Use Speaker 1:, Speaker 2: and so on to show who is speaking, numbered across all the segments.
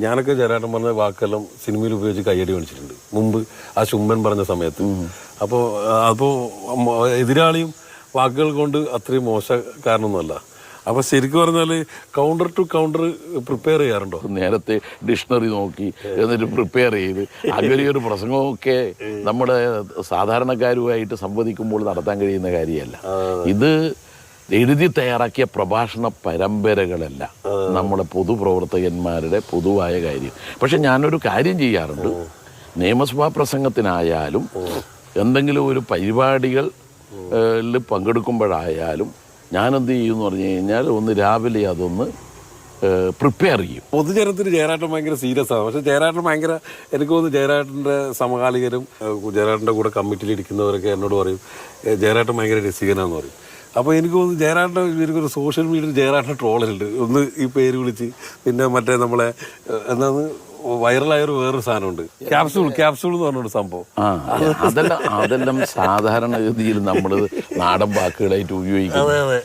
Speaker 1: ഞാനൊക്കെ ജയരാട്ടൻ പറഞ്ഞ വാക്കെല്ലാം സിനിമയിൽ ഉപയോഗിച്ച് കയ്യടി മേടിച്ചിട്ടുണ്ട് മുമ്പ് ആ ചുമ്മൻ പറഞ്ഞ സമയത്ത്. അപ്പോൾ എതിരാളിയും വാക്കുകൾ കൊണ്ട് അത്രയും മോശക്കാരനൊന്നുമല്ല. അപ്പൊ ശരിക്കും പറഞ്ഞാല് കൗണ്ടർ ടു കൗണ്ടർ പ്രിപ്പയർ ചെയ്യാറുണ്ടോ?
Speaker 2: നേരത്തെ ഡിക്ഷണറി നോക്കി എന്നിട്ട് പ്രിപ്പയർ ചെയ്ത് അങ്ങനെ ഒരു പ്രസംഗമൊക്കെ നമ്മുടെ സാധാരണക്കാരുമായിട്ട് സംവദിക്കുമ്പോൾ നടത്താൻ കഴിയുന്ന കാര്യമല്ല. ഇത് എഴുതി തയ്യാറാക്കിയ പ്രഭാഷണ പരമ്പരകളല്ല നമ്മുടെ പൊതുപ്രവർത്തകന്മാരുടെ പൊതുവായ കാര്യം. പക്ഷെ ഞാനൊരു കാര്യം ചെയ്യാറുണ്ട്. നിയമസഭാ പ്രസംഗത്തിനായാലും എന്തെങ്കിലും ഒരു പരിപാടികളിൽ പങ്കെടുക്കുമ്പോഴായാലും ഞാനെന്ത് ചെയ്യുമെന്ന് പറഞ്ഞു കഴിഞ്ഞാൽ ഒന്ന് രാവിലെ അതൊന്ന് പ്രിപ്പയർ ചെയ്യും.
Speaker 1: പൊതുജനത്തിന് ജയരാട്ടൻ ഭയങ്കര സീരിയസ് ആണ്. പക്ഷെ ജയരാട്ടൻ ഭയങ്കര, എനിക്ക് തോന്നുന്നു ജയരാട്ടൻ്റെ സമകാലികരും ജയരാട്ടൻ്റെ കൂടെ കമ്മിറ്റിയിൽ ഇരിക്കുന്നവരൊക്കെ എന്നോട് പറയും ജയരാട്ടൻ ഭയങ്കര രസികനാന്ന് പറയും. അപ്പോൾ എനിക്ക് തോന്നുന്നു ജയരാട്ടൻ എനിക്കൊരു സോഷ്യൽ മീഡിയയിൽ ജയരാട്ടൻ ട്രോളുണ്ട്. ഒന്ന് ഈ പേര് വിളിച്ച്, പിന്നെ മറ്റേ നമ്മളെ എന്താണ് വൈറലായൊരു വേറൊരു സാധനമുണ്ട്, ക്യാപ്സൂൾ എന്ന് പറഞ്ഞൊരു സംഭവം.
Speaker 2: അതെല്ലാം സാധാരണഗതിയിൽ നമ്മൾ നാടൻ വാക്കുകളായിട്ട് ഉപയോഗിക്കുന്നത്.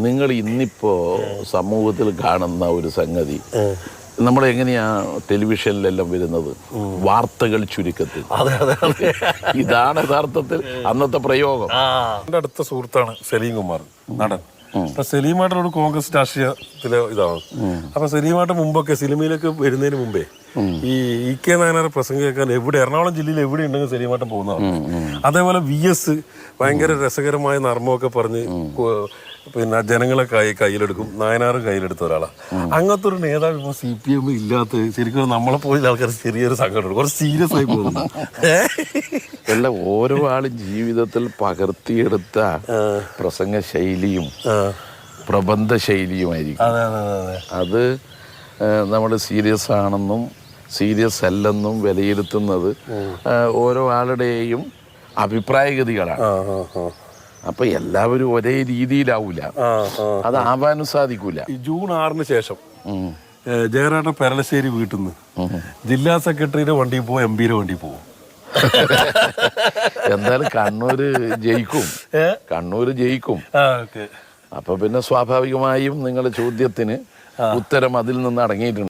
Speaker 2: നിങ്ങൾ ഇന്നിപ്പോ സമൂഹത്തിൽ കാണുന്ന ഒരു സംഗതി, നമ്മളെങ്ങനെയാ ടെലിവിഷനിലെല്ലാം വരുന്നത്, വാർത്തകൾ ചുരുക്കത്തിൽ. ഇതാണ് യഥാർത്ഥത്തിൽ അന്നത്തെ പ്രയോഗം.
Speaker 1: എൻ്റെ അടുത്ത സുഹൃത്താണ് സലീം കുമാർ, നടൻ. അപ്പൊ സലീമായിട്ടൊരു കോൺഗ്രസ് രാഷ്ട്രീയത്തിലെ ഇതാണ്. അപ്പൊ സലീമായിട്ട് മുമ്പൊക്കെ സിനിമയിലേക്ക് വരുന്നതിന് മുമ്പേ ഈ ഇ.കെ. നായനാരെ പ്രസംഗം കേൾക്കാൻ എവിടെ, എറണാകുളം ജില്ലയിൽ എവിടെ ഉണ്ടെങ്കിൽ സലീമാട്ടം പോകുന്നതാണ്. അതേപോലെ VS ഭയങ്കര രസകരമായ നർമ്മമൊക്കെ പറഞ്ഞ് പിന്നെ ജനങ്ങളെ കയ്യിലെടുക്കും. നായനാർ കയ്യിലെടുത്ത ഒരാളാണ്. അങ്ങനത്തെ ഒരു നേതാവ് ഇപ്പോൾ CPM ഇല്ലാത്ത ശരിക്കും നമ്മളെ പോലെ ആൾക്കാർ ചെറിയൊരു സംഘടന കുറച്ച് സീരിയസ് ആയി പോകുന്നു.
Speaker 2: അല്ല, ഓരോ ആളും ജീവിതത്തിൽ പകർത്തിയെടുത്ത പ്രസംഗ ശൈലിയും പ്രബന്ധ ശൈലിയുമായിരിക്കും. അത് നമ്മൾ സീരിയസ് ആണെന്നും സീരിയസ് അല്ലെന്നും വിലയിരുത്തുന്നത് ഓരോ ആളുടെയും അഭിപ്രായഗതികളാണ്. അപ്പൊ എല്ലാവരും ഒരേ രീതിയിലാവൂല, അത് ആവാനും സാധിക്കൂല.
Speaker 1: ജൂൺ 6 ശേഷം ജയരാട്ടൻ പെരളശ്ശേരി വീട്ടിൽ നിന്ന് ജില്ലാ സെക്രട്ടറിയുടെ വണ്ടിയിൽ പോകും, MP-യുടെ വണ്ടിയിൽ പോകും.
Speaker 2: എന്തായാലും കണ്ണൂര് ജയിക്കും. അപ്പൊ പിന്നെ സ്വാഭാവികമായും നിങ്ങളുടെ ചോദ്യത്തിന് ഉത്തരം അതിൽ നിന്ന് അടങ്ങിയിട്ടുണ്ട്.